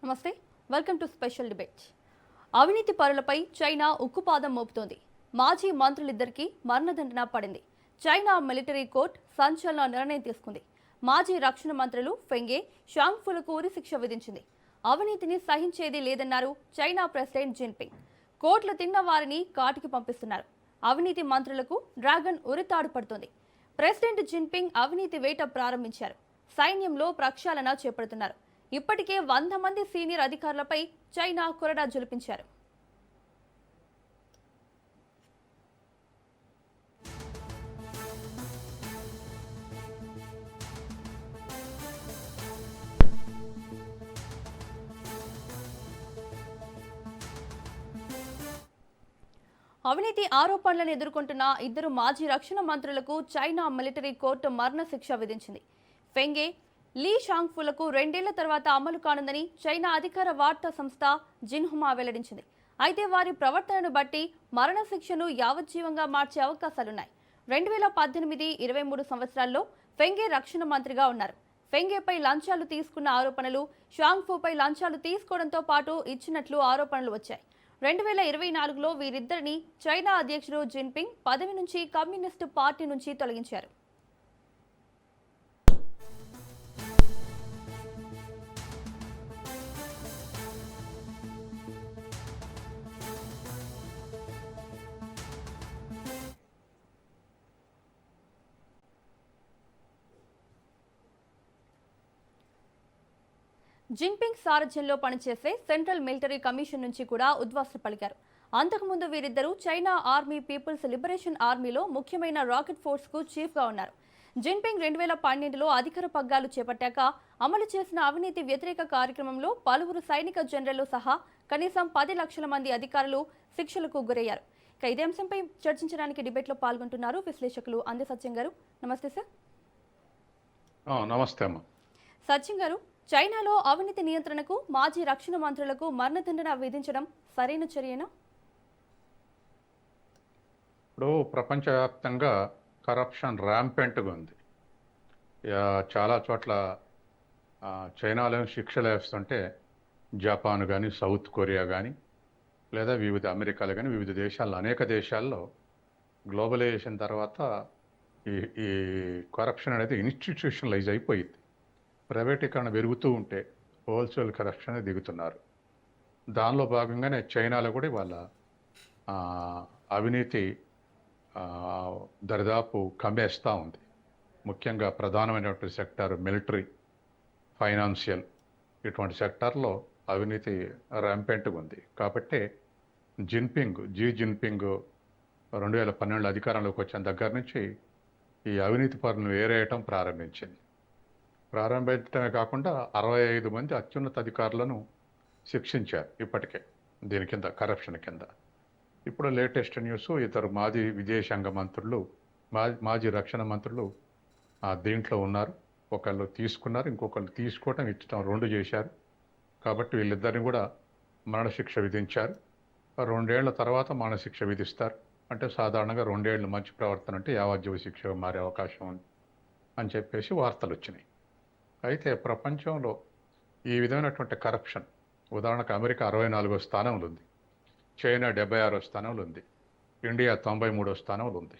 నమస్తే, welcome to special debate. అవినీతి పరులపై China ఉక్కుపాదం మోపుతోంది. మాజీ మంత్రులిద్దరికీ మరణదండన పడింది. చైనా మిలిటరీ కోర్టు సంచలన నిర్ణయం తీసుకుంది. మాజీ రక్షణ మంత్రులు ఫెంగే, షాంగ్ఫులకు ఉరిశిక్ష విధించింది. అవినీతిని సహించేది లేదన్నారు చైనా ప్రెసిడెంట్ జిన్పింగ్. కోట్లు తిన్న వారిని కాటికి పంపిస్తున్నారు. అవినీతి మంత్రులకు డ్రాగన్ ఉరితాడు పడుతోంది. ప్రెసిడెంట్ జిన్పింగ్ అవినీతి వేట ప్రారంభించారు. సైన్యంలో ప్రక్షాళన చేపడుతున్నారు. ఇప్పటికే 100 మంది సీనియర్ అధికారులపై చైనా కొరడా జులిపించారు. అవినీతి ఆరోపణలను ఎదుర్కొంటున్న ఇద్దరు మాజీ రక్షణ మంత్రులకు చైనా మిలిటరీ కోర్టు మరణశిక్ష విధించింది. ఫెంగే, లీ షాంగ్ఫులకు 2 ఏళ్ల తర్వాత అమలు కానుందని చైనా అధికార వార్తా సంస్థ జిన్హుమా వెల్లడించింది. అయితే వారి ప్రవర్తనను బట్టి మరణశిక్షను యావజ్జీవంగా మార్చే అవకాశాలున్నాయి. 2018-23 సంవత్సరాల్లో ఫెంగే రక్షణ మంత్రిగా ఉన్నారు. ఫెంగేపై లంచాలు తీసుకున్న ఆరోపణలు, షాంగ్ఫుపై లంచాలు తీసుకోవడంతో పాటు ఇచ్చినట్లు ఆరోపణలు వచ్చాయి. 2024లో వీరిద్దరిని చైనా అధ్యక్షుడు జిన్పింగ్ పదవి నుంచి కమ్యూనిస్టు పార్టీ నుంచి తొలగించారు. జిన్పింగ్ సారథ్యంలో పనిచేసే సెంట్రల్ మిలిటరీ కమిషన్ నుంచి కూడా ఉద్వాసన పలికారు. అంతకుముందు వీరిద్దరూ చైనా ఆర్మీ పీపుల్స్ లిబరేషన్ ఆర్మీలో ముఖ్యమైన రాకెట్ ఫోర్స్కు చీఫ్గా ఉన్నారు. జిన్పింగ్ 2012లో అధికార పగ్గాలు చేపట్టాక అమలు చేసిన అవినీతి వ్యతిరేక కార్యక్రమంలో పలువురు సైనిక జనరళ్లు సహా కనీసం 10 లక్షల మంది అధికారులు శిక్షలకు గురయ్యారు. ఇక ఇదే అంశంపై చర్చించడానికి డిబేట్లో పాల్గొంటున్నారు విశ్లేషకులు అందే సత్యం గారు. నమస్తే సార్. నమస్తే అమ్మ. సత్యం గారు, చైనాలో అవినీతి నియంత్రణకు మాజీ రక్షణ మంత్రులకు మరణదండన విధించడం సరైన చర్యేనా? ఇప్పుడు ప్రపంచవ్యాప్తంగా కరప్షన్ ర్యాంపెంట్గా ఉంది. చాలా చోట్ల చైనాలో శిక్షలు వేస్తుంటే జపాన్ కానీ, సౌత్ కొరియా కానీ, లేదా వివిధ అమెరికాలు కానీ, వివిధ దేశాల్లో, అనేక దేశాల్లో గ్లోబలైజేషన్ తర్వాత ఈ కరప్షన్ అనేది ఇన్స్టిట్యూషనలైజ్ అయిపోయింది. ప్రైవేటీకరణ పెరుగుతూ ఉంటే హోల్సేల్ కరప్షన్ దిగుతున్నారు. దానిలో భాగంగానే చైనాలో కూడా వాళ్ళ అవినీతి దరిదాపు కమ్మేస్తూ ఉంది. ముఖ్యంగా ప్రధానమైనటువంటి సెక్టార్ మిలిటరీ, ఫైనాన్షియల్, ఇటువంటి సెక్టార్లో అవినీతి ర్యాంపెంట్గా ఉంది. కాబట్టి జీ జిన్పింగ్ 2012 అధికారంలోకి వచ్చిన దగ్గర నుంచి ఈ అవినీతి పరులను వేరేయటం ప్రారంభించడమే కాకుండా 65 మంది అత్యున్నత అధికారులను శిక్షించారు ఇప్పటికే దీని కింద, కరప్షన్ కింద. ఇప్పుడు లేటెస్ట్ న్యూస్, ఇద్దరు మాజీ విదేశాంగ మంత్రులు, మాజీ రక్షణ మంత్రులు దీంట్లో ఉన్నారు. ఒకళ్ళు తీసుకున్నారు, ఇంకొకళ్ళు తీసుకోవటం, ఇచ్చటం 2 చేశారు. కాబట్టి వీళ్ళిద్దరిని కూడా మరణశిక్ష విధించారు. 2 ఏళ్ల తర్వాత మరణశిక్ష విధిస్తారు. అంటే సాధారణంగా 2 ఏళ్ళు మంచి ప్రవర్తన అంటే యావజ్జీవ శిక్ష మారే అవకాశం ఉంది అని చెప్పేసి వార్తలు వచ్చినాయి. అయితే ప్రపంచంలో ఈ విధమైనటువంటి కరప్షన్, ఉదాహరణకు అమెరికా 64వ స్థానంలో ఉంది, చైనా 76వ స్థానంలో ఉంది, ఇండియా 93వ స్థానంలో ఉంది.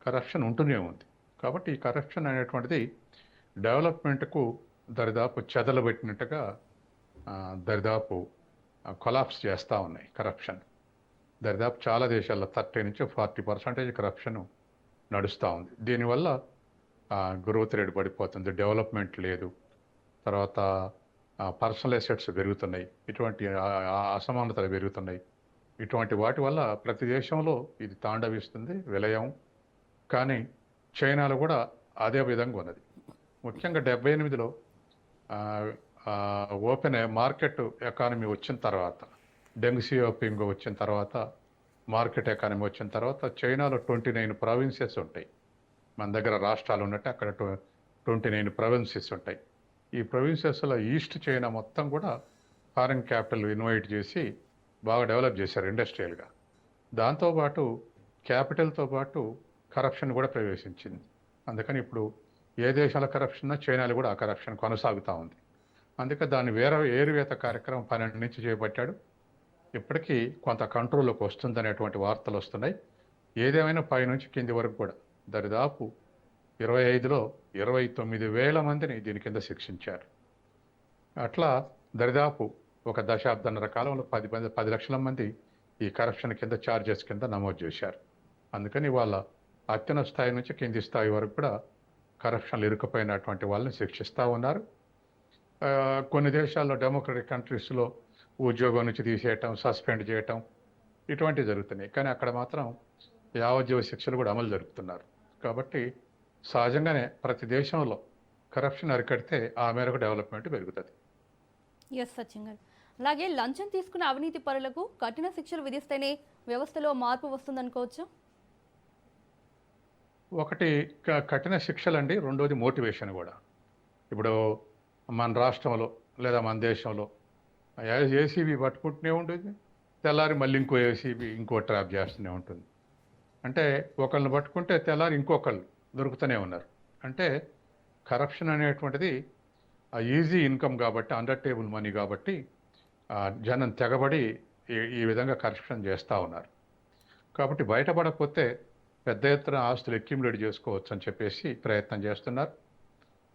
కరప్షన్ ఉంటూనే ఉంది. కాబట్టి ఈ కరప్షన్ అనేటువంటిది డెవలప్మెంట్కు దరిదాపు చెదలబెట్టినట్టుగా దరిదాపు కొలాప్స్ చేస్తూ ఉన్నాయి. కరప్షన్ దరిదాపు చాలా దేశాల్లో 30-40% కరప్షన్ నడుస్తూ ఉంది. దీనివల్ల గ్రోత్ రేట్ పడిపోతుంది, డెవలప్మెంట్ లేదు, తర్వాత పర్సనల్ అసెట్స్ పెరుగుతున్నాయి, ఇటువంటి అసమానతలు పెరుగుతున్నాయి. ఇటువంటి వాటి వల్ల ప్రతి దేశంలో ఇది తాండవిస్తుంది, విలయం. కానీ చైనాలో కూడా అదే విధంగా ఉన్నది. ముఖ్యంగా 78లో ఓపెన్ మార్కెట్ ఎకానమీ వచ్చిన తర్వాత, డెంగ్ సియాపింగ్ వచ్చిన తర్వాత, మార్కెట్ ఎకానమీ వచ్చిన తర్వాత చైనాలో 29 ప్రావిన్సెస్ ఉంటాయి. మన దగ్గర రాష్ట్రాలు ఉన్నట్టు అక్కడ 29 ప్రావిన్సెస్ ఉంటాయి. ఈ ప్రావిన్సెస్లో ఈస్ట్ చైనా మొత్తం కూడా ఫారిన్ క్యాపిటల్ ఇన్వైట్ చేసి బాగా డెవలప్ చేశారు ఇండస్ట్రియల్గా. దాంతోపాటు క్యాపిటల్తో పాటు కరప్షన్ కూడా ప్రవేశించింది. అందుకని ఇప్పుడు ఏ దేశాల కరప్షన్, చైనాలో కూడా ఆ కరప్షన్ కొనసాగుతూ ఉంది. అందుకే దాన్ని ఏరువేత కార్యక్రమం 12 నుంచి చేపట్టాడు. ఇప్పటికీ కొంత కంట్రోల్లోకి వస్తుందనేటువంటి వార్తలు వస్తున్నాయి. ఏదేమైనా పైనుంచి కింది వరకు కూడా దరిదాపు 25లో 29,000 మందిని దీని కింద శిక్షించారు. అట్లా దరిదాపు ఒక దశాబ్దన్నర కాలంలో 10 లక్షల మంది ఈ కరప్షన్ కింద ఛార్జెస్ కింద నమోదు చేశారు. అందుకని వాళ్ళ అత్యున్నత స్థాయి నుంచి కింది స్థాయి వరకు కూడా కరప్షన్లు ఇరుక్కుపోయినటువంటి వాళ్ళని శిక్షిస్తూ ఉన్నారు. కొన్ని దేశాల్లో డెమోక్రటిక్ కంట్రీస్లో ఉద్యోగం నుంచి తీసేయటం, సస్పెండ్ చేయటం ఇటువంటివి జరుగుతున్నాయి. కానీ అక్కడ మాత్రం యావజ్జీవ శిక్షలు కూడా అమలు జరుపుతున్నారు. కాబట్టి సహజంగానే ప్రతి దేశంలో కరప్షన్ అరికడితే ఆ మేరకు డెవలప్మెంట్ పెరుగుతుంది. ఎస్ సచిన్ గారు. అలాగే లంచం తీసుకున్న అవినీతి పరులకు కఠిన శిక్షలు విధిస్తేనే వ్యవస్థలో మార్పు వస్తుందనుకోవచ్చు. ఒకటి కఠిన శిక్షలండి, రెండోది మోటివేషన్ కూడా. ఇప్పుడు మన రాష్ట్రంలో లేదా మన దేశంలో ఏసీబీ పట్టుకుంటూనే ఉంటుంది, తెల్లారి మళ్ళీ ఇంకో ఏసీబీ ఇంకో ట్రాప్ చేస్తూనే ఉంటుంది. అంటే ఒకళ్ళని పట్టుకుంటే తెల్లారి ఇంకొకళ్ళు దొరుకుతూనే ఉన్నారు. అంటే కరప్షన్ అనేటువంటిది ఈజీ ఇన్కమ్ కాబట్టి, అండర్ టేబుల్ మనీ కాబట్టి జనం తెగబడి ఈ విధంగా కరప్షన్ చేస్తూ ఉన్నారు. కాబట్టి బయటపడకపోతే పెద్ద ఎత్తున ఆస్తులు అక్యుములేట్ చేసుకోవచ్చు అని చెప్పేసి ప్రయత్నం చేస్తున్నారు.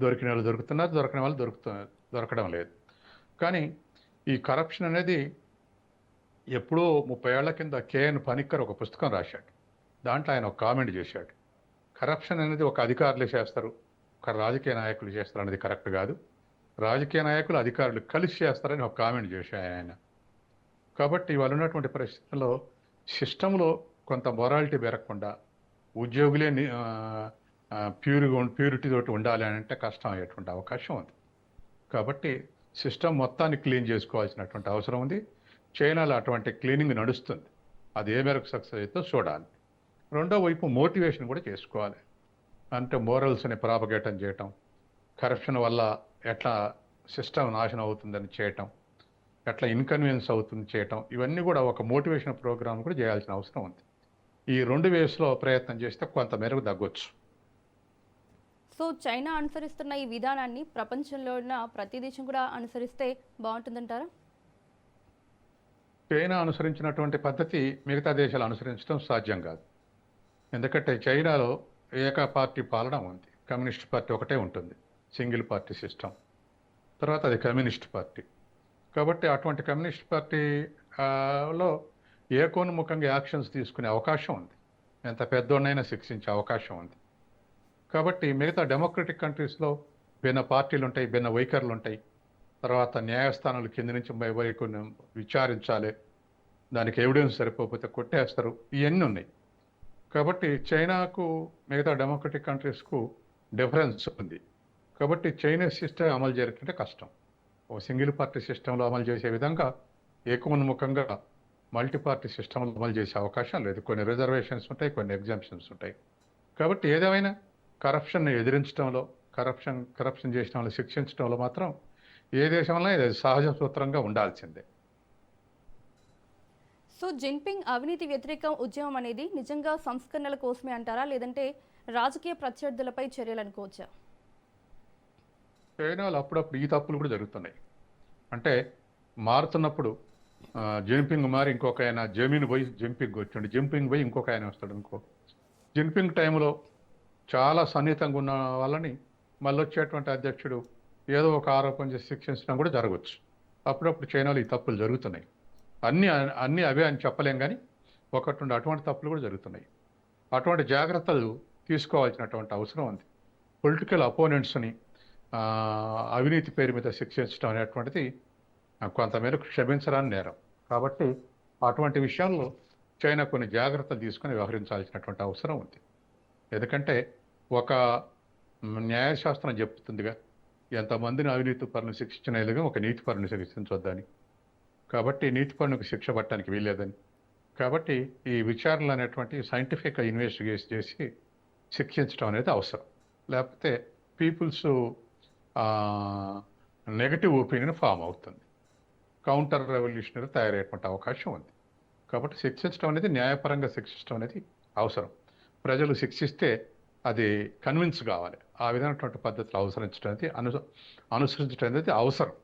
దొరికిన వాళ్ళు దొరుకుతున్నారు, దొరకని వాళ్ళు దొరకడం లేదు. కానీ ఈ కరప్షన్ అనేది ఎప్పుడో 30 ఏళ్ల కింద కేఎన్ పనిక్కర్ ఒక పుస్తకం రాశాడు. దాంట్లో ఆయన ఒక కామెంట్ చేశాడు. కరప్షన్ అనేది ఒక అధికారులే చేస్తారు, ఒక రాజకీయ నాయకులు చేస్తారు అనేది కరెక్ట్ కాదు. రాజకీయ నాయకులు అధికారులు కలిసి చేస్తారని ఒక కామెంట్ చేశాడు ఆయన. కాబట్టి ఇవాళ ఉన్నటువంటి పరిస్థితుల్లో సిస్టంలో కొంత మొరాలిటీ పెరగకుండా ఉద్యోగులే ప్యూరిటీ తోటి ఉండాలి అని అంటే కష్టం అయ్యేటువంటి అవకాశం ఉంది. కాబట్టి సిస్టమ్ మొత్తాన్ని క్లీన్ చేసుకోవాల్సినటువంటి అవసరం ఉంది. చైనాలో అటువంటి క్లీనింగ్ నడుస్తుంది. అది ఏ మేరకు సక్సెస్ అవుతుందో చూడాలి. రెండో వైపు మోటివేషన్ కూడా చేసుకోవాలి. అంటే మోరల్స్ని ప్రాపగేటం చేయటం, కరప్షన్ వల్ల ఎట్లా సిస్టమ్ నాశనం అవుతుందని చేయటం, ఎట్లా ఇన్కన్వీనియన్స్ అవుతుంది చేయటం, ఇవన్నీ కూడా ఒక మోటివేషన్ ప్రోగ్రామ్ కూడా చేయాల్సిన అవసరం ఉంది. ఈ 2 వేస్లో ప్రయత్నం చేస్తే కొంత మేరకు తగ్గొచ్చు. సో చైనా అనుసరిస్తున్న ఈ విధానాన్ని ప్రపంచంలో ఉన్న ప్రతి దేశం కూడా అనుసరిస్తే బాగుంటుందంటారా? చైనా అనుసరించినటువంటి పద్ధతి మిగతా దేశాలు అనుసరించడం సాధ్యం కాదు. ఎందుకంటే చైనాలో ఏక పార్టీ పాలన ఉంది. కమ్యూనిస్ట్ పార్టీ ఒకటే ఉంటుంది, సింగిల్ పార్టీ సిస్టమ్. తర్వాత అది కమ్యూనిస్ట్ పార్టీ. కాబట్టి అటువంటి కమ్యూనిస్ట్ పార్టీలో ఏకోన్ముఖంగా యాక్షన్స్ తీసుకునే అవకాశం ఉంది. ఎంత పెద్దోడైనా శిక్షించే అవకాశం ఉంది. కాబట్టి మిగతా డెమోక్రటిక్ కంట్రీస్లో భిన్న పార్టీలు ఉంటాయి, భిన్న వైఖరులు ఉంటాయి. తర్వాత న్యాయస్థానాలు కింద నుంచి వరకు విచారించాలి, దానికి ఎవిడెన్స్ సరిపోతే కొట్టేస్తారు, ఇవన్నీ ఉన్నాయి. కాబట్టి చైనాకు మిగతా డెమోక్రటిక్ కంట్రీస్కు డిఫరెన్స్ ఉంది. కాబట్టి చైనీస్ సిస్టమ్ అమలు చేయాలంటే కష్టం. ఓ సింగిల్ పార్టీ సిస్టంలో అమలు చేసే విధంగా ఏకోన్ముఖంగా మల్టీ పార్టీ సిస్టంలో అమలు చేసే అవకాశం లేదు. కొన్ని రిజర్వేషన్స్ ఉంటాయి, కొన్ని ఎగ్జామ్షన్స్ ఉంటాయి. కాబట్టి ఏదేమైనా కరప్షన్ని ఎదిరించడంలో, కరప్షన్ చేసిన వాళ్ళు శిక్షించడంలో మాత్రం ఏ దేశంలో ఇది సహజ సూత్రంగా ఉండాల్సిందే. సో జిన్పింగ్ అవినీతి వ్యతిరేక ఉద్యమం అనేది నిజంగా సంస్కరణల కోసమే అంటారా, లేదంటే రాజకీయ ప్రత్యర్థులపై చర్యలు అనుకోవచ్చా? చైనాలో అప్పుడప్పుడు ఈ తప్పులు కూడా జరుగుతున్నాయి. అంటే మారుతున్నప్పుడు జిన్పింగ్ మారి ఇంకొక ఆయన జమీన్ పోయి జిన్పింగ్ వచ్చిండు, జిన్పింగ్ పోయి ఇంకొక ఆయన వస్తాడు. జిన్పింగ్ టైంలో చాలా సన్నిహితంగా ఉన్న వాళ్ళని మళ్ళీ వచ్చేటువంటి అధ్యక్షుడు ఏదో ఒక ఆరోపణ చేసి శిక్షించడం కూడా జరగవచ్చు. అప్పుడప్పుడు చైనాలో ఈ తప్పులు జరుగుతున్నాయి. అన్నీ అవే అని చెప్పలేం, కానీ ఒకటి అటువంటి తప్పులు కూడా జరుగుతున్నాయి. అటువంటి జాగ్రత్తలు తీసుకోవాల్సినటువంటి అవసరం ఉంది. పొలిటికల్ అపోనెంట్స్ని అవినీతి పేరు మీద శిక్షించడం అనేటువంటిది కొంతమేరకు క్షమించరాని నేరం. కాబట్టి అటువంటి విషయాల్లో చైనా కొన్ని జాగ్రత్తలు తీసుకొని వ్యవహరించాల్సినటువంటి అవసరం ఉంది. ఎందుకంటే ఒక న్యాయశాస్త్రం చెప్తుందిగా, ఎంతమందిని అవినీతి పరులను శిక్షించినదిగా ఒక నీతి పరుని శిక్షించొద్దని. కాబట్టి నీతి పరునికి శిక్ష పట్టడానికి వీల్లేదని. కాబట్టి ఈ విచారణలు అనేటువంటి సైంటిఫిక్గా ఇన్వెస్టిగేట్ చేసి శిక్షించడం అనేది అవసరం. లేకపోతే పీపుల్స్ నెగటివ్ ఒపీనియన్ ఫామ్ అవుతుంది, కౌంటర్ రెవల్యూషనరీ తయారయ్యేటువంటి అవకాశం ఉంది. కాబట్టి శిక్షించడం అనేది, న్యాయపరంగా శిక్షించడం అనేది అవసరం. ప్రజలు శిక్షిస్తే అది కన్విన్స్ కావాలి. ఆ విధమైనటువంటి పద్ధతులు అనుసరించడం అనేది అవసరం.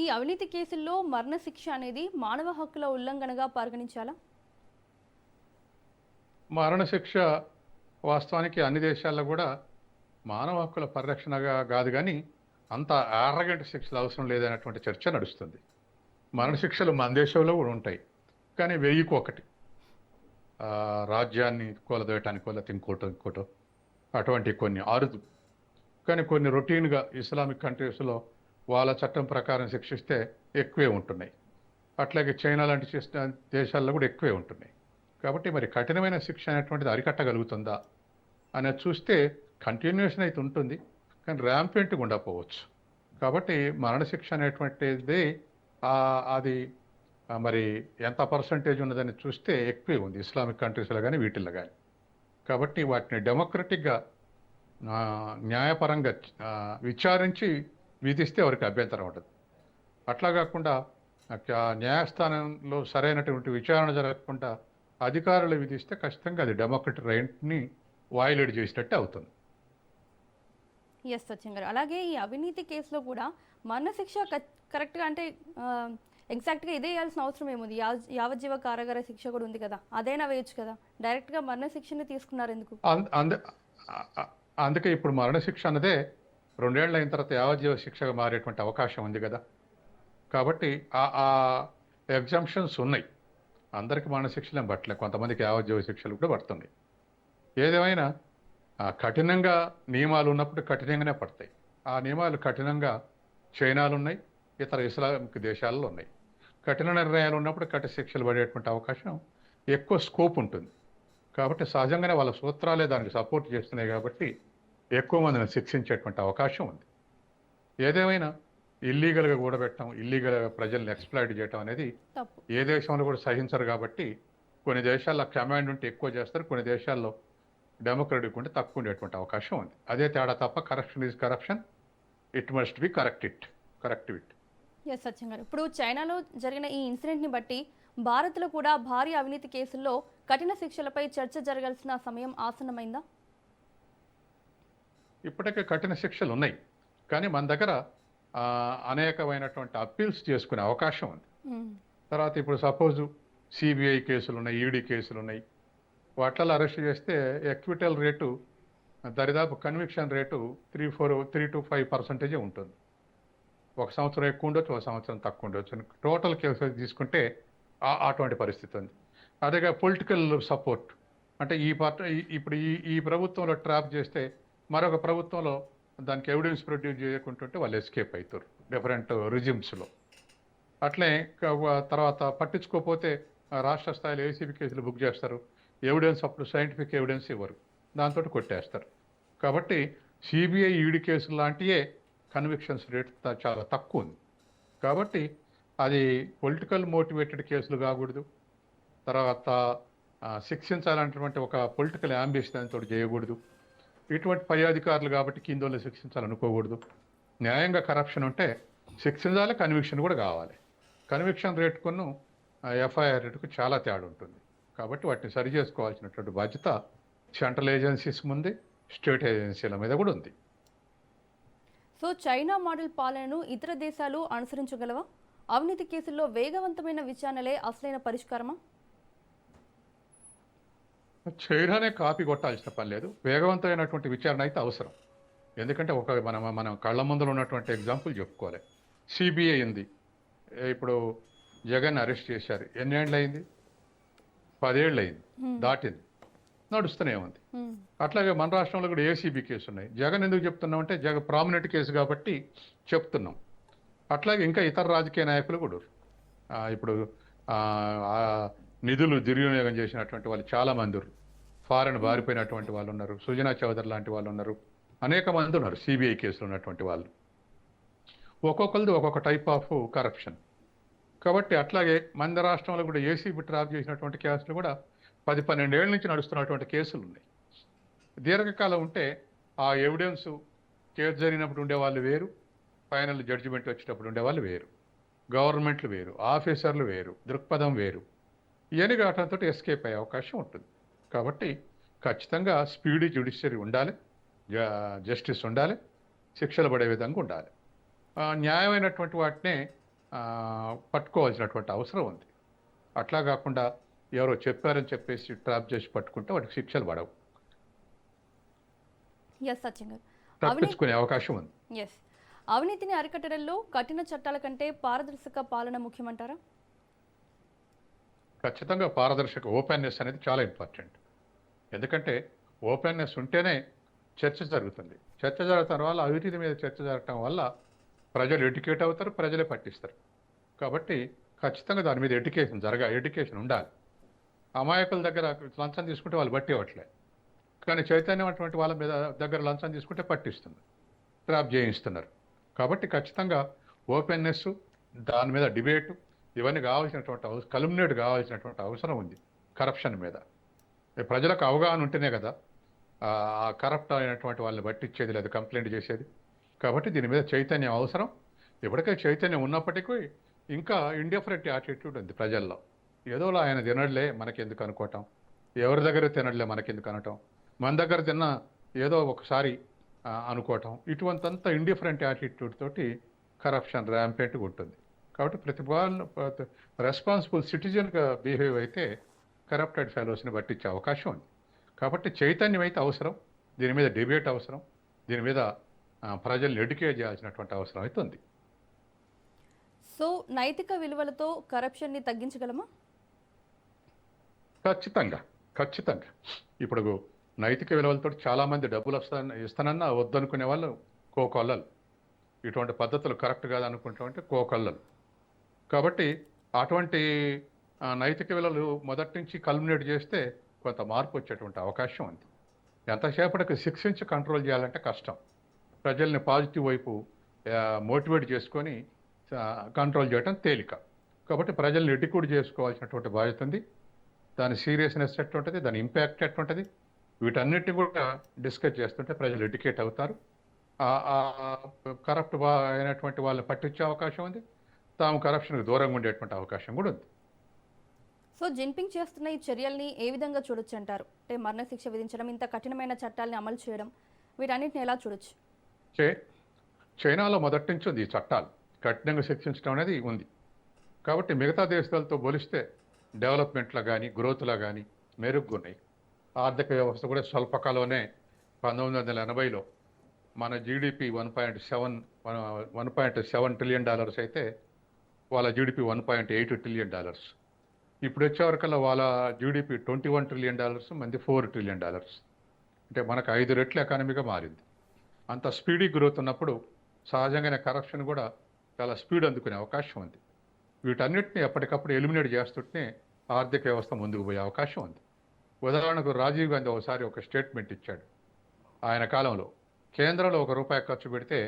ఈ అవినీతి కేసుల్లో మరణశిక్ష అనేది మానవ హక్కుల ఉల్లంఘనగా పరిగణించాలా? మరణశిక్ష వాస్తవానికి అన్ని దేశాల్లో కూడా మానవ హక్కుల పరిరక్షణగా కాదు కానీ అంత ఆరగంట శిక్షలు అవసరం లేదనేటువంటి చర్చ నడుస్తుంది. మరణశిక్షలు మన దేశంలో కూడా ఉంటాయి, కానీ 1000కి ఒకటి. రాజ్యాన్ని కూలదోయటానికి లేకపోతే ఇంకోటో అటువంటి కొన్ని అరుదు. కానీ కొన్ని రొటీన్గా ఇస్లామిక్ కంట్రీస్లో వాళ్ళ చట్టం ప్రకారం శిక్షిస్తే ఎక్కువే ఉంటున్నాయి. అట్లాగే చైనా లాంటి దేశాల్లో కూడా ఎక్కువే ఉంటున్నాయి. కాబట్టి మరి కఠినమైన శిక్ష అనేటువంటిది అరికట్టగలుగుతుందా అనేది చూస్తే కంటిన్యూషన్ అయితే ఉంటుంది, కానీ ర్యాంపెంట్గా ఉండకపోవచ్చు. కాబట్టి మరణశిక్ష అనేటువంటిది అది మరి ఎంత పర్సంటేజ్ ఉన్నదని చూస్తే ఎక్కువే ఉంది ఇస్లామిక్ కంట్రీస్లో కానీ వీటిల్లో కానీ. కాబట్టి వాటిని డెమోక్రటిక్గా న్యాయపరంగా విచారించి విధిస్తే వారికి అభ్యంతరం ఉంటుంది. అట్లా కాకుండా న్యాయస్థానంలో సరైనటువంటి విచారణ జరగకుండా అధికారులు విధిస్తే ఖచ్చితంగా అది డెమోక్రటిక్ రైట్ని వయలేట్ చేసినట్టే అవుతుంది. ఎస్ సత్యం గారు, అలాగే ఈ అవినీతి కేసులో కూడా మరణశిక్ష కరెక్ట్గా అంటే ఎగ్జాక్ట్గా ఇదే వేయాల్సిన అవసరం ఏముంది? యావజ్జీవ కారాగార శిక్ష కూడా ఉంది కదా, అదైనా వేయచ్చు కదా. డైరెక్ట్గా మరణశిక్షని తీసుకున్నారు ఎందుకు? అందుకే ఇప్పుడు మరణశిక్ష అన్నదే 2 ఏళ్ళు అయిన తర్వాత యావజ్జీవ శిక్షగా మారేటువంటి అవకాశం ఉంది కదా. కాబట్టి ఆ ఎగ్జామ్షన్స్ ఉన్నాయి. అందరికీ మరణశిక్షలేం పట్టలే, కొంతమందికి యావజ్జీవ శిక్షలు కూడా పడుతున్నాయి. ఏదేమైనా కఠినంగా నియమాలు ఉన్నప్పుడు కఠినంగానే పడతాయి. ఆ నియమాలు కఠినంగా చైనాలు ఉన్నాయి, ఇతర ఇస్లామిక్ దేశాల్లో ఉన్నాయి. కఠిన నిర్ణయాలు ఉన్నప్పుడు కఠిన శిక్షలు పడేటువంటి అవకాశం ఎక్కువ స్కోప్ ఉంటుంది. కాబట్టి సహజంగానే వాళ్ళ సూత్రాలే దానికి సపోర్ట్ చేస్తున్నాయి కాబట్టి ఎక్కువ మందిని శిక్షించేటువంటి అవకాశం ఉంది. ఏదేమైనా ఇల్లీగల్గా కూడబెట్టడం, ఇల్లీగల్గా ప్రజల్ని ఎక్స్ప్లాయిట్ చేయడం అనేది ఏ దేశంలో కూడా సహించరు. కాబట్టి కొన్ని దేశాల్లో కమాండ్ ఉంటే ఎక్కువ చేస్తారు, కొన్ని దేశాల్లో డెమోక్రటిక్ ఉంటే తక్కువ ఉండేటువంటి అవకాశం ఉంది. అదే తేడా తప్ప corruption is corruption, it must be corrective it. Yes Satyam గారు, ఇప్పుడు చైనాలో జరిగిన ఈ ఇన్సిడెంట్ని బట్టి భారత్లో కూడా భారీ అవినీతి కేసుల్లో కఠిన శిక్షలపై చర్చ జరగాల్సిన సమయం ఆసన్నమైందా? ఇప్పటికే కఠిన శిక్షలు ఉన్నాయి, కానీ మన దగ్గర అనేకమైనటువంటి అప్పీల్స్ చేసుకునే అవకాశం ఉంది. తర్వాత ఇప్పుడు సపోజు సిబిఐ కేసులు ఉన్నాయి, ఈడీ కేసులు ఉన్నాయి. వాటిలో అరెస్ట్ చేస్తే ఎక్విటల్ రేటు దరిదాపు కన్విక్షన్ రేటు 3 to 5% ఉంటుంది. 1 సంవత్సరం ఎక్కువ ఉండొచ్చు, 1 సంవత్సరం తక్కువ ఉండొచ్చు. టోటల్ కేసెస్ తీసుకుంటే అటువంటి పరిస్థితి ఉంది. అదేగా పొలిటికల్ సపోర్ట్ అంటే ఇప్పుడు ఈ ప్రభుత్వంలో ట్రాప్ చేస్తే మరొక ప్రభుత్వంలో దానికి ఎవిడెన్స్ ప్రొడ్యూస్ చేయకుంటుంటే వాళ్ళు ఎస్కేప్ అవుతారు డిఫరెంట్ రిజిమ్స్లో. అట్లే తర్వాత పట్టించుకోకపోతే రాష్ట్ర స్థాయిలో ఏసీబీ కేసులు బుక్ చేస్తారు, ఎవిడెన్స్ అప్పుడు సైంటిఫిక్ ఎవిడెన్స్ ఇవ్వరు, దాంతో కొట్టేస్తారు. కాబట్టి సిబిఐ ఈడీ కేసులు లాంటివే కన్విక్షన్స్ రేట్ చాలా తక్కువ ఉంది. కాబట్టి అది పొలిటికల్ మోటివేటెడ్ కేసులు కాకూడదు. తర్వాత శిక్షించాలన్నటువంటి ఒక పొలిటికల్ యాంబిషన్ తోటి చేయకూడదు. ఇటువంటి పై అధికారులు కాబట్టి కిందోళ్ళు శిక్షించాలనుకోకూడదు. న్యాయంగా కరప్షన్ ఉంటే శిక్షించాలి, కన్విక్షన్ కూడా కావాలి. కన్విక్షన్ రేటుకును ఎఫ్ఐఆర్ రేటుకు చాలా తేడా ఉంటుంది. కాబట్టి వాటిని సరి చేసుకోవాల్సినటువంటి బాధ్యత సెంట్రల్ ఏజెన్సీస్ ముందు, స్టేట్ ఏజెన్సీల మీద కూడా ఉంది. సో చైనా మోడల్ పాలనను ఇతర దేశాలు అనుసరించగలవా? అవినీతి కేసుల్లో వేగవంతమైన విచారణలే అసలైన పరిష్కారమా? చైనానే కాపీ కొట్టాల్సిన పని లేదు, వేగవంతమైనటువంటి విచారణ అయితే అవసరం. ఎందుకంటే మనం కళ్ళ ముందర ఉన్నటువంటి ఎగ్జాంపుల్ చెప్పుకోవాలి. సిబిఐ ఉంది, ఇప్పుడు జగన్ అరెస్ట్ చేశారు, ఎన్ని ఏళ్ళు అయింది? 10 ఏళ్ళు అయింది, దాటింది, నడుస్తూనే ఉంది. అట్లాగే మన రాష్ట్రంలో కూడా ఏసీబీ కేసు ఉన్నాయి. జగన్ ఎందుకు చెప్తున్నాం అంటే ప్రామినెంట్ కేసు కాబట్టి చెప్తున్నాం. అట్లాగే ఇంకా ఇతర రాజకీయ నాయకులు కూడా ఇప్పుడు నిధులు దుర్వినియోగం చేసినటువంటి వాళ్ళు చాలామంది ఉన్నారు. ఫారెన్ బారిపోయినటువంటి వాళ్ళు ఉన్నారు, సుజనా చౌదరి లాంటి వాళ్ళు ఉన్నారు, అనేక మంది ఉన్నారు సిబిఐ కేసులు ఉన్నటువంటి వాళ్ళు. ఒక్కొక్కరిది ఒక్కొక్క టైప్ ఆఫ్ కరప్షన్. కాబట్టి అట్లాగే మన రాష్ట్రంలో కూడా ఏసీబీ ట్రాప్ చేసినటువంటి కేసులు కూడా 10-12 ఏళ్ళ నుంచి నడుస్తున్నటువంటి కేసులు ఉన్నాయి. దీర్ఘకాలం ఉంటే ఆ ఎవిడెన్స్ కేసు జరిగినప్పుడు ఉండేవాళ్ళు వేరు, ఫైనల్ జడ్జిమెంట్ వచ్చేటప్పుడు ఉండేవాళ్ళు వేరు, గవర్నమెంట్లు వేరు, ఆఫీసర్లు వేరు, దృక్పథం వేరు. ఇవన్నీ కావడంతో ఎస్కేప్ అయ్యే అవకాశం ఉంటుంది. కాబట్టి ఖచ్చితంగా స్పీడీ జ్యుడిషియరీ ఉండాలి, జస్టిస్ ఉండాలి, శిక్షలు పడే విధంగా ఉండాలి. న్యాయమైనటువంటి వాటినే పట్టుకోవాల్సినటువంటి అవసరం ఉంది. అట్లా కాకుండా ఎవరో చెప్పారని చెప్పేసి ట్రాప్ చేసి పట్టుకుంటే వాటికి శిక్షలు పడవు, ఎస్ సచిన్ గారు. అవినీతి తప్పించుకునే అవకాశం ఉంది. ఎస్ అవినీతిని అరికట్టడంలో కఠిన చట్టాల కంటే పారదర్శక పాలన ముఖ్యమంటారా? ఖచ్చితంగా పారదర్శక ఓపెన్నెస్ అనేది చాలా ఇంపార్టెంట్. ఎందుకంటే ఓపెన్నెస్ ఉంటేనే చర్చ జరుగుతుంది. చర్చ జరగటం వల్ల అవినీతి మీద చర్చ జరగటం వల్ల ప్రజలు ఎడ్యుకేట్ అవుతారు, ప్రజలే పట్టిస్తారు. కాబట్టి ఖచ్చితంగా దాని మీద ఎడ్యుకేషన్ ఉండాలి. అమాయకుల దగ్గర లంచం తీసుకుంటే వాళ్ళు పట్టేవట్లే, కానీ చైతన్యమైనటువంటి వాళ్ళ మీద దగ్గర లంచం తీసుకుంటే పట్టిస్తుంది, ట్రాప్ చేయిస్తున్నారు. కాబట్టి ఖచ్చితంగా ఓపెన్నెస్, దాని మీద డిబేటు, ఇవన్నీ కావాల్సినటువంటి కల్మినేట్ కావాల్సినటువంటి అవసరం ఉంది. కరప్షన్ మీద ప్రజలకు అవగాహన ఉంటేనే కదా ఆ కరప్ట్ అయినటువంటి వాళ్ళని పట్టించేది లేదా కంప్లైంట్ చేసేది. కాబట్టి దీని మీద చైతన్యం అవసరం. ఇప్పటికే చైతన్యం ఉన్నప్పటికీ ఇంకా ఇండిఫరెంట్ యాటిట్యూడ్ ఉంది ప్రజల్లో. ఏదోలా ఆయన తినడలే మనకెందుకు అనుకోవటం, ఎవరి దగ్గర తినడలే మనకెందుకు అనటం, మన దగ్గర తిన్న ఏదో ఒకసారి అనుకోవటం, ఇటువంతంత ఇండిఫరెంట్ యాటిట్యూడ్ తోటి కరప్షన్ ర్యాంపెంట్గా ఉంటుంది. కాబట్టి ప్రతి వాళ్ళు రెస్పాన్సిబుల్ సిటిజన్గా బిహేవ్ అయితే కరప్టెడ్ ఫెలోస్ని పట్టించే అవకాశం ఉంది. కాబట్టి చైతన్యం అయితే అవసరం, దీని మీద డిబేట్ అవసరం, దీని మీద ప్రజల్ని ఎడ్యుకేట్ చేయాల్సినటువంటి అవసరం అయితే ఉంది. సో నైతిక విలువలతో కరప్షన్ని తగ్గించగలమా? ఖచ్చితంగా ఖచ్చితంగా. ఇప్పుడు నైతిక విలువలతో చాలామంది డబ్బులు ఇస్తానన్నా వద్దనుకునే వాళ్ళు కోకొల్లలు, ఇటువంటి పద్ధతులు కరెక్ట్ కాదనుకుంటామంటే కోకొల్లలు. కాబట్టి అటువంటి నైతిక విలువలు మొదటి నుంచి కల్మినేట్ చేస్తే కొంత మార్పు వచ్చేటువంటి అవకాశం ఉంది. ఎంతసేపటికి శిక్షించి కంట్రోల్ చేయాలంటే కష్టం. ప్రజల్ని పాజిటివ్ వైపు మోటివేట్ చేసుకొని కంట్రోల్ చేయడం తేలిక. కాబట్టి ప్రజల్ని ఎడ్యుకేట్ చేసుకోవాల్సినటువంటి బాధ్యత ఉంది. దాని సీరియస్నెస్ ఎట్లుంటుంది, దాని ఇంపాక్ట్ ఎట్లుంటుంది, వీటన్నిటిని కూడా డిస్కస్ చేస్తుంటే ప్రజలు ఎడ్యుకేట్ అవుతారు. కరప్ట్ అయినటువంటి వాళ్ళని పట్టించే అవకాశం ఉంది, తాము కరప్షన్కి దూరంగా ఉండేటువంటి అవకాశం కూడా ఉంది. సో జిన్పింగ్ చేస్తున్న ఈ చర్యల్ని ఏ విధంగా చూడొచ్చు అంటారు? అంటే మరణశిక్ష విధించడం, ఇంత కఠినమైన చట్టాలని అమలు చేయడం, వీటన్నిటిని ఎలా చూడొచ్చు? చైనాలో మొదటి నుంచి ఉంది ఈ చట్టాలు, కఠినంగా శిక్షించడం అనేది ఉంది. కాబట్టి మిగతా దేశాలతో పోలిస్తే డెవలప్మెంట్లో కానీ గ్రోత్లో కానీ మెరుగ్గున్నాయి. ఆర్థిక వ్యవస్థ కూడా స్వల్పకాలంలోనే 1980లో మన జీడిపి 1.7 ట్రిలియన్ డాలర్స్ అయితే వాళ్ళ జీడిపి 1.8 ట్రిలియన్ డాలర్స్. ఇప్పుడు వచ్చేవరకల్లా వాళ్ళ జీడిపి 21 ట్రిలియన్ డాలర్స్, మంది 4 ట్రిలియన్ డాలర్స్. అంటే మనకు 5 రెట్ల ఎకానమీగా మారింది. అంత స్పీడీ గ్రోత్ ఉన్నప్పుడు సహజంగానే కరప్షన్ కూడా చాలా స్పీడ్ అందుకునే అవకాశం ఉంది. వీటన్నిటిని ఎప్పటికప్పుడు ఎలిమినేట్ చేస్తుంటే ఆర్థిక వ్యవస్థ ముందుకు పోయే అవకాశం ఉంది. ఉదాహరణకు రాజీవ్ గాంధీ ఒకసారి ఒక స్టేట్మెంట్ ఇచ్చాడు. ఆయన కాలంలో కేంద్రంలో ₹1 ఖర్చు పెడితే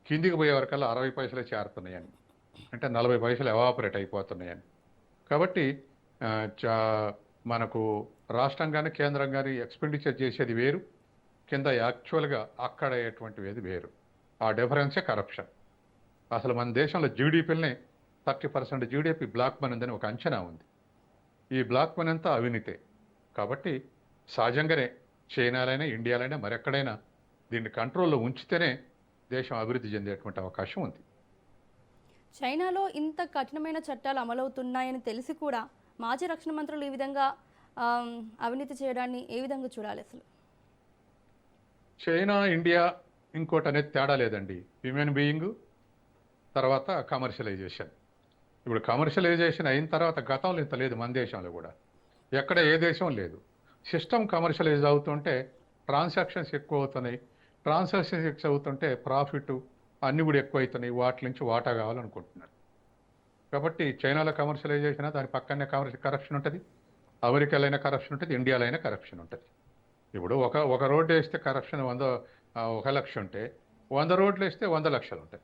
కిందికి పోయే వరకల్లా 60 పైసలే చేరుతున్నాయని, అంటే 40 పైసలు ఎవాపరేట్ అయిపోతున్నాయని. కాబట్టి మనకు రాష్ట్రం కానీ కేంద్రం కానీ ఎక్స్పెండిచర్ చేసేది వేరు, కింద యాక్చువల్గా అక్కడ అయ్యేటువంటివి ఏది వేరు. ఆ డిఫరెన్సే కరప్షన్. అసలు మన దేశంలో జీడిపిని 30% జీడిపి బ్లాక్ మనీ ఉందని ఒక అంచనా ఉంది. ఈ బ్లాక్ మనీ అంతా అవినీతే. కాబట్టి సహజంగానే చైనాలైనా ఇండియాలైనా మరెక్కడైనా దీన్ని కంట్రోల్లో ఉంచితేనే దేశం అభివృద్ధి చెందేటువంటి అవకాశం ఉంది. చైనాలో ఇంత కఠినమైన చట్టాలు అమలవుతున్నాయని తెలిసి కూడా మాజీ రక్షణ మంత్రులు ఈ విధంగా అవినీతి చేయడాన్ని ఏ విధంగా చూడాలి అసలు? చైనా ఇండియా ఇంకోటి అనేది తేడా లేదండి. హ్యూమన్ బీయింగ్ తర్వాత కమర్షియలైజేషన్. ఇప్పుడు కమర్షియలైజేషన్ అయిన తర్వాత గతంలో ఇంత లేదు మన దేశంలో కూడా, ఎక్కడ ఏ దేశం లేదు. సిస్టమ్ కమర్షియలైజ్ అవుతుంటే ట్రాన్సాక్షన్స్ ఎక్కువ అవుతున్నాయి, ట్రాన్సాక్షన్స్ ఎక్కువ అవుతుంటే ప్రాఫిట్ అన్నీ కూడా ఎక్కువ అవుతున్నాయి, వాటి నుంచి వాటా కావాలనుకుంటున్నారు. కాబట్టి చైనాలో కమర్షియలైజేషన్, దాని పక్కనే కరప్షన్ ఉంటుంది, అమెరికాలో అయినా కరప్షన్ ఉంటుంది, ఇండియాలో అయినా కరప్షన్ ఉంటుంది. ఇప్పుడు ఒక రోడ్డు వేస్తే కరప్షన్ 1 లక్ష ఉంటే 100 రోడ్లు వేస్తే 100 లక్షలు ఉంటాయి.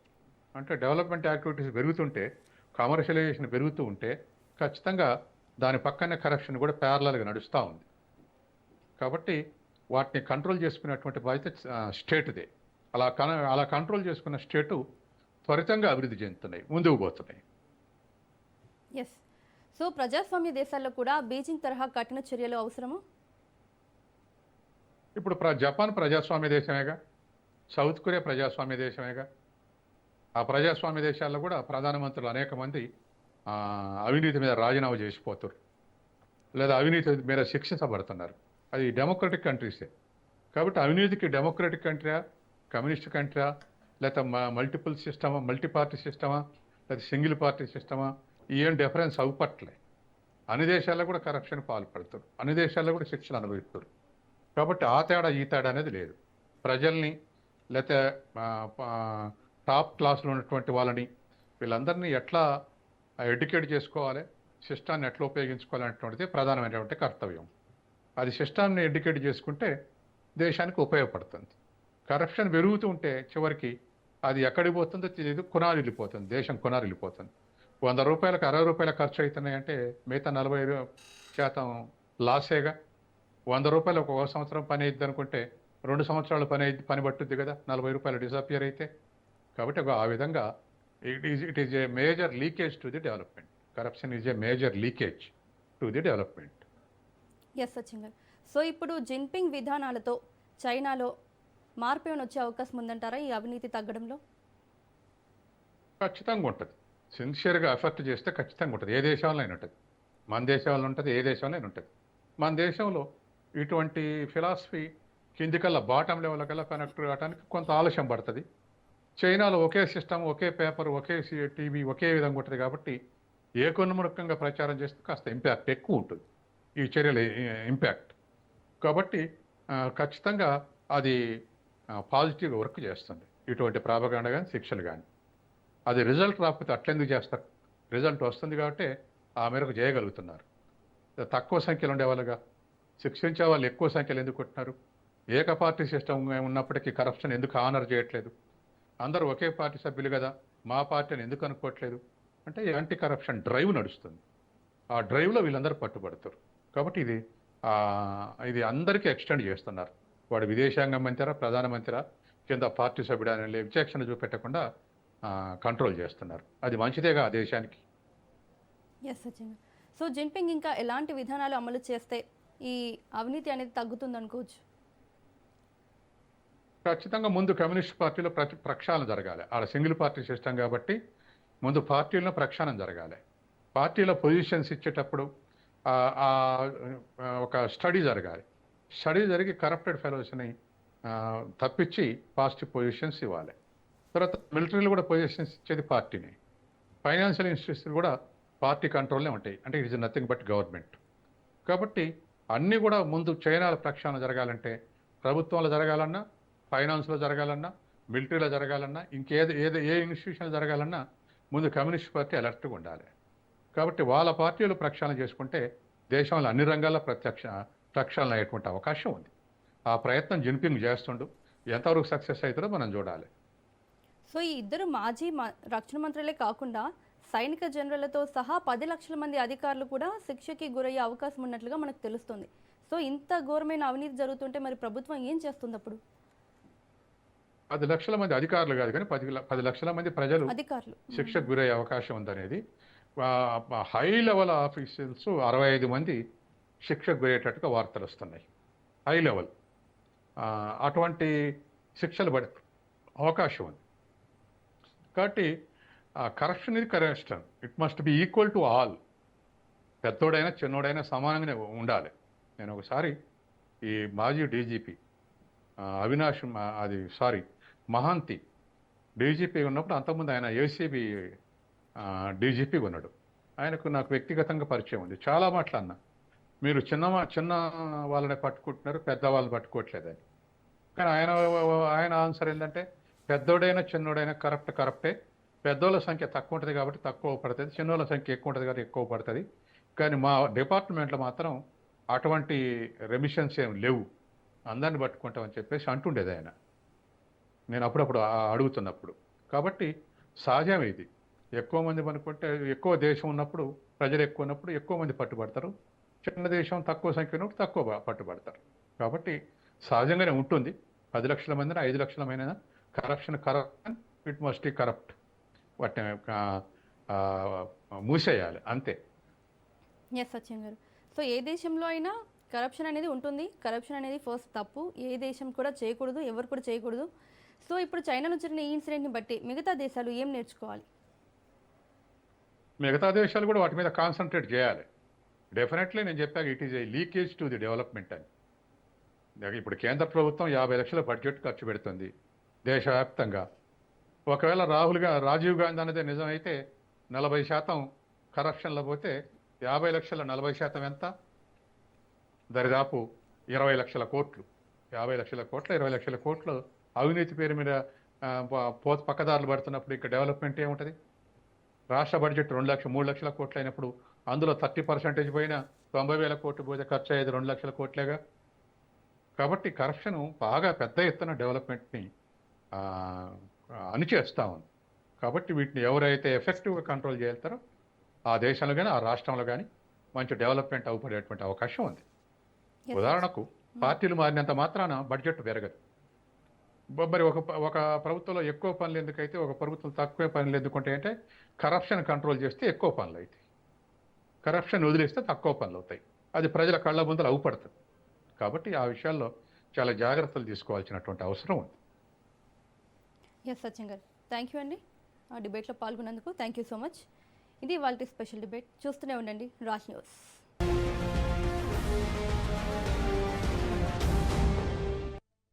అంటే డెవలప్మెంట్ యాక్టివిటీస్ పెరుగుతుంటే, కమర్షియలైజేషన్ పెరుగుతూ ఉంటే ఖచ్చితంగా దాని పక్కనే కరప్షన్ కూడా ప్యారలల్గా నడుస్తూ ఉంది. కాబట్టి వాటిని కంట్రోల్ చేసుకునేటువంటి బాధ్యత స్టేట్దే. అలా కంట్రోల్ చేసుకున్న స్టేటు త్వరితంగా అభివృద్ధి చెందుతున్నాయి, ముందుకు పోతున్నాయి. ఎస్. సో ప్రజాస్వామ్య దేశాల్లో కూడా బీజింగ్ తరహా కఠిన చర్యలు అవసరమా? ఇప్పుడు జపాన్ ప్రజాస్వామ్య దేశమేగా, సౌత్ కొరియా ప్రజాస్వామ్య దేశమేగా, ఆ ప్రజాస్వామ్య దేశాల్లో కూడా ప్రధానమంత్రులు అనేక మంది ఆ, అవినీతి మీద రాజీనామా చేసిపోతారు, లేదా అవినీతి మీద శిక్షించబడుతున్నారు. అది డెమోక్రటిక్ కంట్రీసే. కాబట్టి అవినీతికి డెమోక్రటిక్ కంట్రీయా, కమ్యూనిస్ట్ కంట్రీయా, లేకపోతే మల్టిపుల్ సిస్టమా, మల్టీ పార్టీ సిస్టమా, లేదా సింగిల్ పార్టీ సిస్టమా, ఏం డిఫరెన్స్ అవుపట్లే. అన్ని దేశాల్లో కూడా కరప్షన్ పాల్పడతారు, అన్ని దేశాల్లో కూడా శిక్షలు అనుభవిస్తారు. కాబట్టి ఆ తేడా ఈ తేడా అనేది లేదు. ప్రజల్ని లేకపోతే టాప్ క్లాస్లో ఉన్నటువంటి వాళ్ళని వీళ్ళందరినీ ఎట్లా ఎడ్యుకేట్ చేసుకోవాలి, సిస్టాన్ని ఎట్లా ఉపయోగించుకోవాలి అనేటువంటిది ప్రధానమైనటువంటి కర్తవ్యం. అది సిస్టాన్ని ఎడ్యుకేట్ చేసుకుంటే దేశానికి ఉపయోగపడుతుంది. కరప్షన్ పెరుగుతూ ఉంటే చివరికి అది ఎక్కడికి పోతుందో తెలియదు, కునాలు వెళ్ళిపోతుంది, దేశం కునాలు వెళ్ళిపోతుంది. 100 రూపాయలకు 60 రూపాయల ఖర్చు అవుతున్నాయంటే మిగతా 40% లాసేగా. 100 రూపాయలు ఒక సంవత్సరం పని అయింది అనుకుంటే 2 సంవత్సరాలు పని పట్టుద్ది కదా, 40 రూపాయలు డిసపియర్ అయితే. కాబట్టి ఆ విధంగా it is a major leakage to the development. Corruption is a major leakage to the development. Yes Sachin గారు. సో ఇప్పుడు జిన్పింగ్ విధానాలతో చైనాలో మార్పు ఏమైనా వచ్చే అవకాశం ఉందంటారా ఈ అవినీతి తగ్గడంలో? ఖచ్చితంగా ఉంటుంది. సిన్సియర్గా ఎఫర్ట్ చేస్తే ఖచ్చితంగా ఉంటుంది. ఏ దేశంలో అయినా ఉంటుంది, మన దేశంలో ఉంటుంది, ఏ దేశంలో అయినా ఉంటుంది. మన దేశంలో ఇటువంటి ఫిలాసఫీ కిందికల్లా బాటం లెవెల్ కల్లా కనెక్ట్ కావడానికి కొంత ఆలస్యం పడుతుంది. చైనాలో ఒకే సిస్టమ్, ఒకే పేపర్, ఒకే టీవీ, ఒకే విధంగా ఉంటుంది. కాబట్టి ఏకోన్ముఖంగా ప్రచారం చేస్తే కాస్త ఇంపాక్ట్ ఎక్కువ ఉంటుంది, ఈ చర్యల ఇంపాక్ట్. కాబట్టి ఖచ్చితంగా అది పాజిటివ్గా వర్క్ చేస్తుంది, ఇటువంటి ప్రాపగాండ కానీ శిక్షలు కానీ. అది రిజల్ట్ రాకపోతే అట్లెందుకు చేస్తారు? రిజల్ట్ వస్తుంది కాబట్టి ఆ మేరకు చేయగలుగుతున్నారు. తక్కువ సంఖ్యలో ఉండేవాళ్ళుగా శిక్షించే వాళ్ళు ఎక్కువ సంఖ్యలో ఎందుకు కొట్టినారు? ఏక పార్టీ సిస్టమ్ ఉన్నప్పటికీ కరప్షన్ ఎందుకు ఆనర్ చేయట్లేదు? అందరూ ఒకే పార్టీ సభ్యులు కదా, మా పార్టీని ఎందుకు అనుకోవట్లేదు అంటే యాంటీ కరప్షన్ డ్రైవ్ నడుస్తుంది. ఆ డ్రైవ్లో వీళ్ళందరూ పట్టుబడతారు. కాబట్టి ఇది అందరికీ ఎక్స్టెండ్ చేస్తున్నారు. వాడు విదేశాంగ మంత్రి, ప్రధానమంత్రి, కింద పార్టీ సభ్యుడు అనే విచక్షణ చూపెట్టకుండా కంట్రోల్ చేస్తున్నారు. అది మంచిదేగా ఆ దేశానికి. ఎస్ సచిన్ గారు. సో జిన్పింగ్ ఇంకా ఎలాంటి విధానాలు అమలు చేస్తే ఈ అవినీతి అనేది తగ్గుతుంది అనుకోవచ్చు? ఖచ్చితంగా ముందు కమ్యూనిస్ట్ పార్టీలో ప్రక్షాళన జరగాలి. ఆడ సింగిల్ పార్టీ సిస్టమ్ కాబట్టి ముందు పార్టీలో ప్రక్షాళన జరగాలి. పార్టీలో పొజిషన్స్ ఇచ్చేటప్పుడు ఒక స్టడీ జరగాలి. స్టడీ జరిగి కరప్టెడ్ ఫెలోస్ని తప్పించి పాజిటివ్ పొజిషన్స్ ఇవ్వాలి. తర్వాత మిలిటరీలో కూడా పొజిషన్స్ ఇచ్చేది పార్టీని. ఫైనాన్షియల్ ఇన్స్టిట్యూట్స్ కూడా పార్టీ కంట్రోల్నే ఉంటాయి, అంటే it is nothing but government. కాబట్టి అన్నీ కూడా ముందు చైనాల ప్రక్షాళన జరగాలంటే ప్రభుత్వంలో జరగాలన్నా, ఫైనాన్స్లో జరగాలన్నా, మిలిటరీలో జరగాలన్నా, ఏ ఇన్స్టిట్యూషన్లో జరగాలన్నా ముందు కమ్యూనిస్ట్ పార్టీ అలర్ట్గా ఉండాలి. కాబట్టి వాళ్ళ పార్టీలు ప్రక్షాళన చేసుకుంటే దేశంలో అన్ని రంగాల్లో ప్రక్షాళన అయ్యేటువంటి అవకాశం ఉంది. ఆ ప్రయత్నం జిన్పింగ్ చేస్తుండు. ఎంతవరకు సక్సెస్ అవుతుందో మనం చూడాలి. సో ఈ ఇద్దరు మాజీ రక్షణ మంత్రులే కాకుండా సైనిక జనరళ్లతో సహా 10 లక్షల మంది అధికారులు కూడా శిక్షకి గురయ్యే అవకాశం ఉన్నట్లుగా మనకు తెలుస్తుంది. సో ఇంత ఘోరమైన అవినీతి జరుగుతుంటే మరి ప్రభుత్వం ఏం చేస్తుంది అప్పుడు? 10 లక్షల మంది అధికారులు కాదు కానీ 10 లక్షల మంది ప్రజలు అధికారులు శిక్షకు గురయ్యే అవకాశం ఉందనేది. హై లెవెల్ ఆఫీసర్స్ 65 మంది శిక్షకు గురయ్యేటట్టుగా వార్తలు వస్తున్నాయి. హై లెవెల్ అటువంటి శిక్షలు పడే అవకాశం ఉంది. కాబట్టి కరప్షన్ ఇది corruption, it must be equal to all. పెద్దోడైనా చిన్నోడైనా సమానంగానే ఉండాలి. నేను ఒకసారి ఈ మాజీ డీజీపీ అవినాష్ మహాంతి డీజీపీ ఉన్నప్పుడు, అంతకుముందు ఆయన ఏసీబీ డీజీపీ ఉన్నాడు. ఆయనకు నాకు వ్యక్తిగతంగా పరిచయం ఉంది. చాలా మాట్లాడినా, మీరు చిన్న వాళ్ళని పట్టుకుంటున్నారు, పెద్దవాళ్ళని పట్టుకోవట్లేదు అని. కానీ ఆయన ఆన్సర్ ఏంటంటే, పెద్దోడైనా చిన్నోడైనా కరప్టే. పెద్దోళ్ళ సంఖ్య తక్కువ ఉంటుంది కాబట్టి తక్కువ పడుతుంది, చిన్నోళ్ళ సంఖ్య ఎక్కువ ఉంటుంది కాబట్టి ఎక్కువ పడుతుంది. కానీ మా డిపార్ట్మెంట్లో మాత్రం అటువంటి రెమిషన్స్ ఏం లేవు, అందరిని పట్టుకుంటామని చెప్పేసి అంటుండేది ఆయన, నేను అప్పుడప్పుడు అడుగుతున్నప్పుడు. కాబట్టి సహజం ఇది. ఎక్కువ మంది అనుకుంటే, ఎక్కువ దేశం ఉన్నప్పుడు, ప్రజలు ఎక్కువ ఉన్నప్పుడు ఎక్కువ మంది పట్టుబడతారు. చిన్న దేశం తక్కువ సంఖ్య ఉన్నప్పుడు తక్కువ పట్టుబడతారు. కాబట్టి సహజంగానే ఉంటుంది. 10 లక్షల మందిని 5 లక్షల మంది corruption it must B corrupt. వాటిని మూసేయాలి అంతే. ఎస్ సచిన్ గారు. సో ఏ దేశంలో అయినా కరప్షన్ అనేది ఉంటుంది. కరప్షన్ అనేది ఫస్ట్ తప్పు, ఏ దేశం కూడా చేయకూడదు, ఎవరు కూడా చేయకూడదు. సో ఇప్పుడు చైనా నుంచి జరిగిన ఈ ఇన్సిడెంట్ని బట్టి మిగతా దేశాలు ఏం నేర్చుకోవాలి? మిగతా దేశాలు కూడా వాటి మీద కాన్సన్ట్రేట్ చేయాలి. డెఫినెట్లీ నేను చెప్పాక it is A leakage to the development అని. ఇప్పుడు కేంద్ర ప్రభుత్వం 50 లక్షల బడ్జెట్ ఖర్చు పెడుతుంది దేశవ్యాప్తంగా. ఒకవేళ రాజీవ్ గాంధీ అనేది నిజమైతే 40% కరప్షన్లో పోతే 50 లక్షల 40% ఎంత? దరిదాపు 20 లక్షల కోట్లు. 50 లక్షల కోట్ల 20 లక్షల కోట్లు అవినీతి పేరు మీద పక్కదారులు పడుతున్నప్పుడు ఇక్కడ డెవలప్మెంట్ ఏముంటుంది? రాష్ట్ర బడ్జెట్ 2 లక్షలు 3 లక్షల కోట్లు అయినప్పుడు అందులో 30% పోయినా 90,000 కోట్లు పోతే ఖర్చు అయ్యేది 2 లక్షల కోట్లేగా. కాబట్టి కరప్షన్ బాగా పెద్ద ఎత్తున డెవలప్మెంట్ని అణిచేస్తా ఉంది. కాబట్టి వీటిని ఎవరైతే ఎఫెక్టివ్గా కంట్రోల్ చేస్తారో ఆ దేశంలో కానీ ఆ రాష్ట్రంలో కానీ మంచి డెవలప్మెంట్ అవపడేటువంటి అవకాశం ఉంది. Yes, ఉదాహరణకు పార్టీలు మారినంత మాత్రాన బడ్జెట్ పెరగదు. మరి ఒక ప్రభుత్వంలో ఎక్కువ పనులు ఎందుకైతే ఒక ప్రభుత్వం తక్కువ పనులు ఎందుకుంటే అంటే కరప్షన్ కంట్రోల్ చేస్తే ఎక్కువ పనులు అవుతాయి, కరప్షన్ వదిలేస్తే తక్కువ పనులు అవుతాయి. అది ప్రజల కళ్ళ ముందర అవుపడుతుంది. కాబట్టి ఆ విషయాల్లో చాలా జాగ్రత్తలు తీసుకోవాల్సినటువంటి అవసరం ఉంది. ఎస్ సచిన్ గారు, థ్యాంక్ యూ అండి ఆ డిబేట్లో పాల్గొన్నందుకు. Thank you so much. ఇది వాళ్ళ స్పెషల్ డిబేట్. చూస్తూనే ఉండండి రాజ్ న్యూస్.